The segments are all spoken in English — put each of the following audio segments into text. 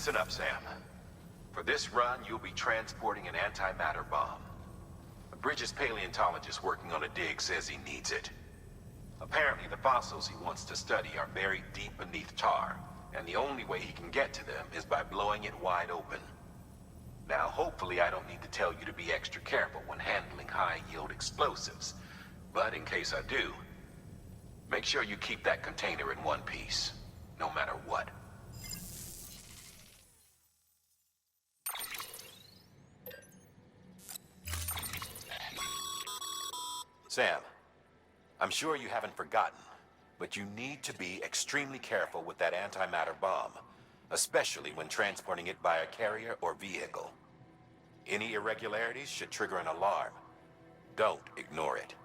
Listen up, Sam. For this run, you'll be transporting an antimatter bomb. A Bridges paleontologist working on a dig says he needs it. Apparently, the fossils he wants to study are buried deep beneath tar, and the only way he can get to them is by blowing it wide open. Now, hopefully I don't need to tell you to be extra careful when handling high-yield explosives, but in case I do, make sure you keep that container in one piece, no matter what. Sam, I'm sure you haven't forgotten, but you need to be extremely careful with that antimatter bomb, especially when transporting it by a carrier or vehicle. Any irregularities should trigger an alarm. Don't ignore it.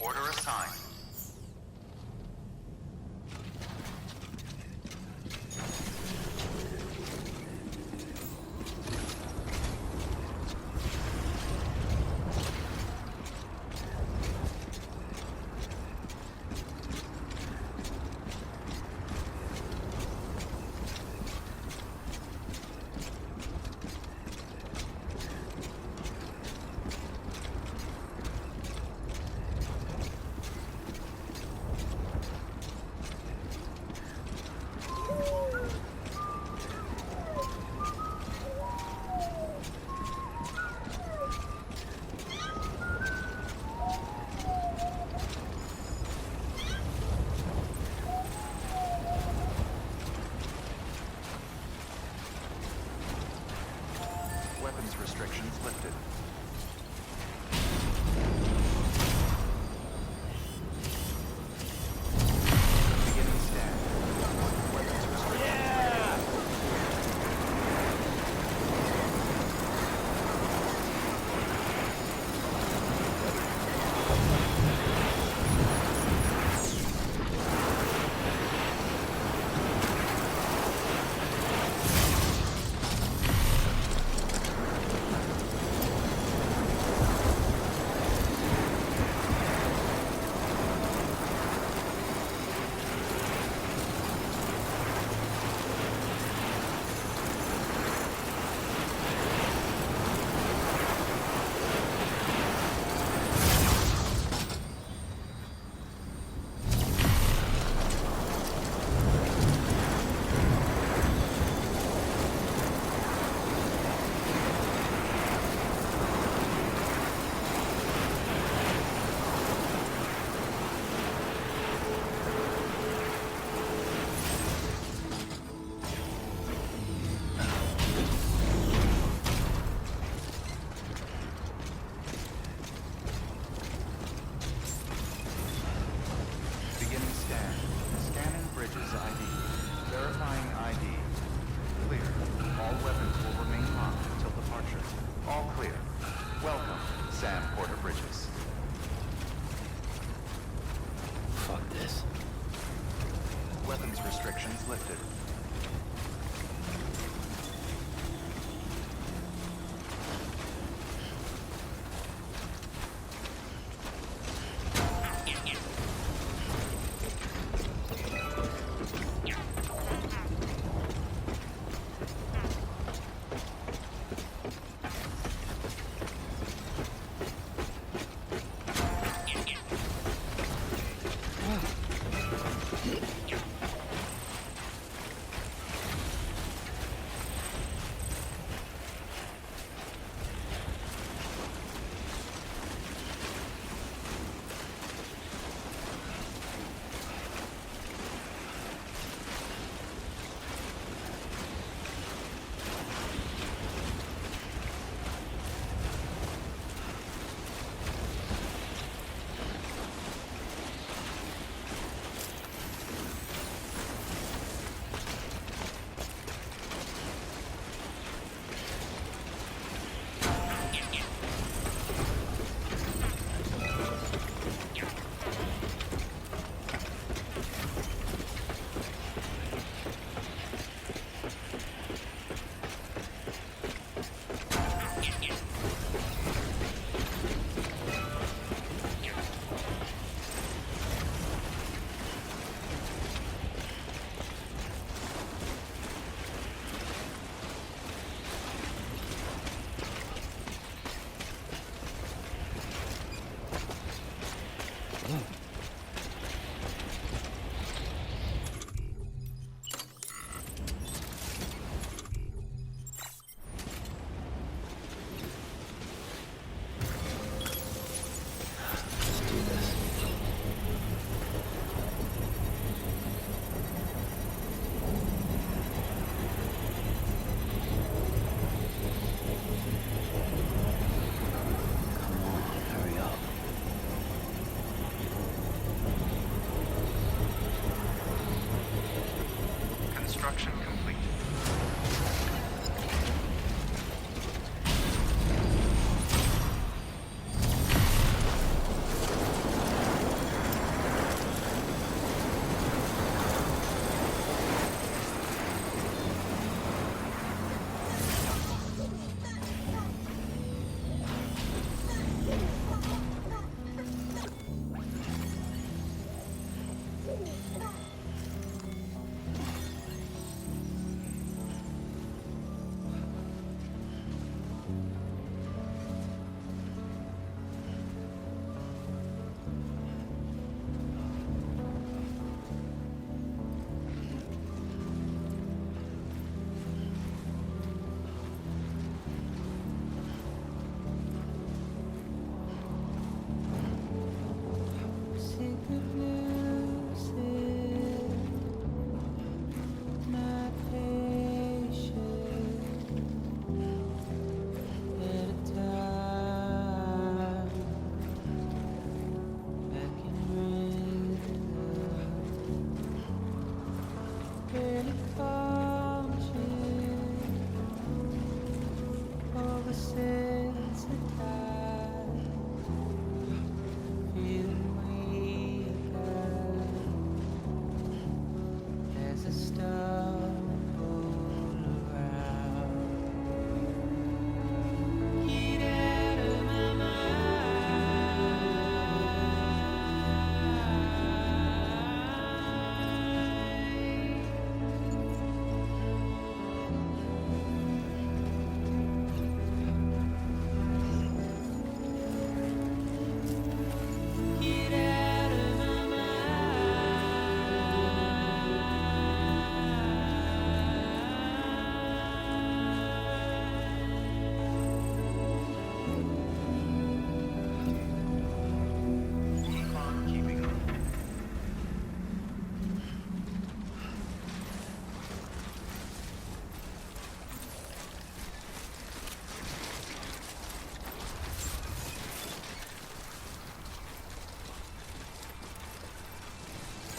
Order assigned. Weapons restrictions lifted. Beginning scan. Weapons restrictions.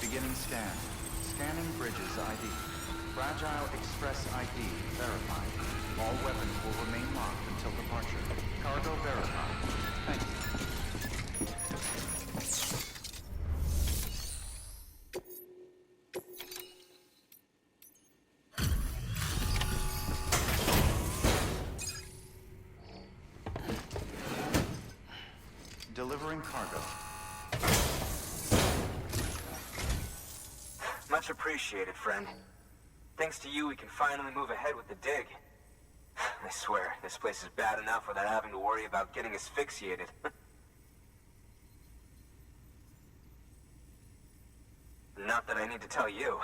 Beginning scan. Scanning bridges ID. Fragile Express ID verified. All weapons will remain locked until departure. Cargo verified. Thank you. Delivering cargo. Much appreciated, friend. Thanks to you, we can finally move ahead with the dig. I swear, this place is bad enough without having to worry about getting asphyxiated. Not that I need to tell you.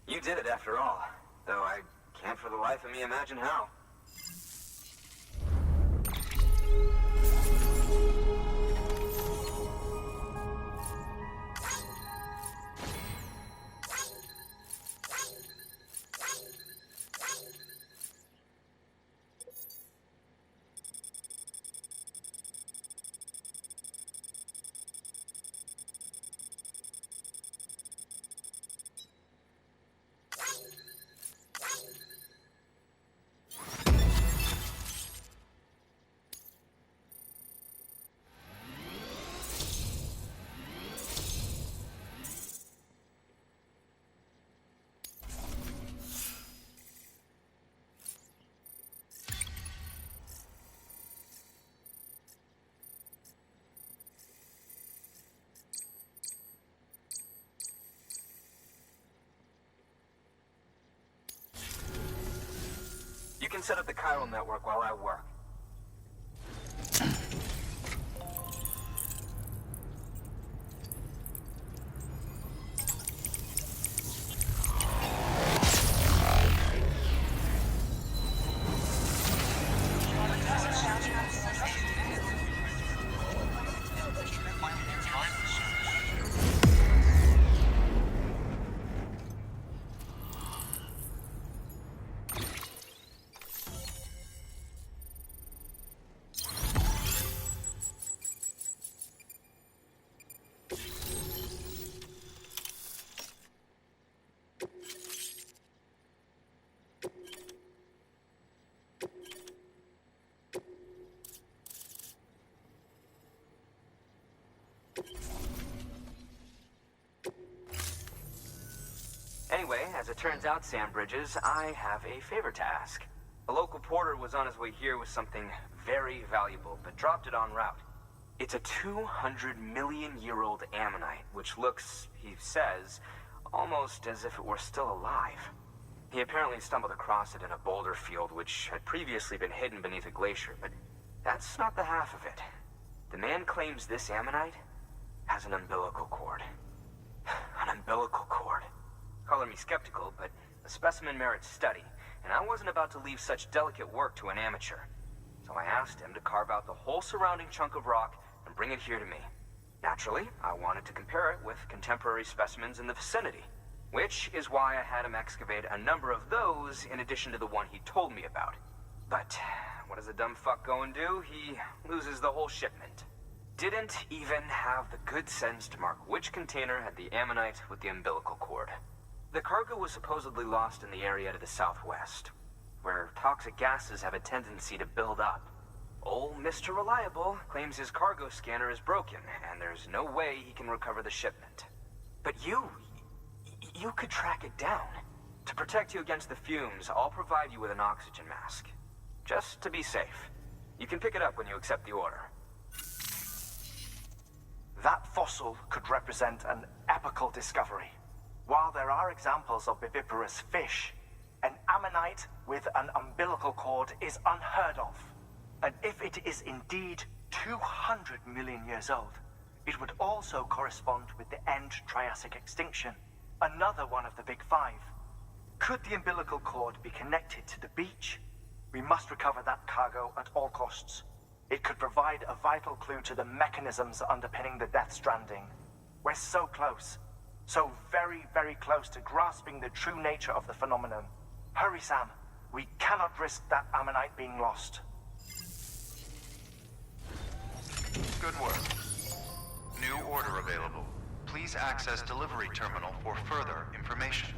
You did it after all, though I can't for the life of me imagine how. You can set up the chiral network while I work. Anyway, as it turns out, Sam Bridges, I have a favor to ask. A local porter was on his way here with something very valuable, but dropped it en route. It's a 200-million-year-old ammonite, which looks, he says, almost as if it were still alive. He apparently stumbled across it in a boulder field which had previously been hidden beneath a glacier, but that's not the half of it. The man claims this ammonite has an umbilical cord. An umbilical cord. Color me skeptical, but the specimen merits study, and I wasn't about to leave such delicate work to an amateur. So I asked him to carve out the whole surrounding chunk of rock and bring it here to me. Naturally, I wanted to compare it with contemporary specimens in the vicinity, which is why I had him excavate a number of those in addition to the one he told me about. But what does a dumb fuck go and do? He loses the whole shipment. Didn't even have the good sense to mark which container had the ammonite with the umbilical cord. The cargo was supposedly lost in the area to the southwest. where toxic gases have a tendency to build up. Old Mr. Reliable claims his cargo scanner is broken, and there's no way he can recover the shipment. But you could track it down. To protect you against the fumes, I'll provide you with an oxygen mask. Just to be safe. You can pick it up when you accept the order. That fossil could represent an epical discovery. While there are examples of viviparous fish, an ammonite with an umbilical cord is unheard of. And if it is indeed 200 million years old, it would also correspond with the end Triassic extinction, another one of the big five. Could the umbilical cord be connected to the beach? We must recover that cargo at all costs. It could provide a vital clue to the mechanisms underpinning the Death Stranding. We're so close. So very, very close to grasping the true nature of the phenomenon. Hurry, Sam. We cannot risk that ammonite being lost. Good work. New order available. Please access delivery terminal for further information.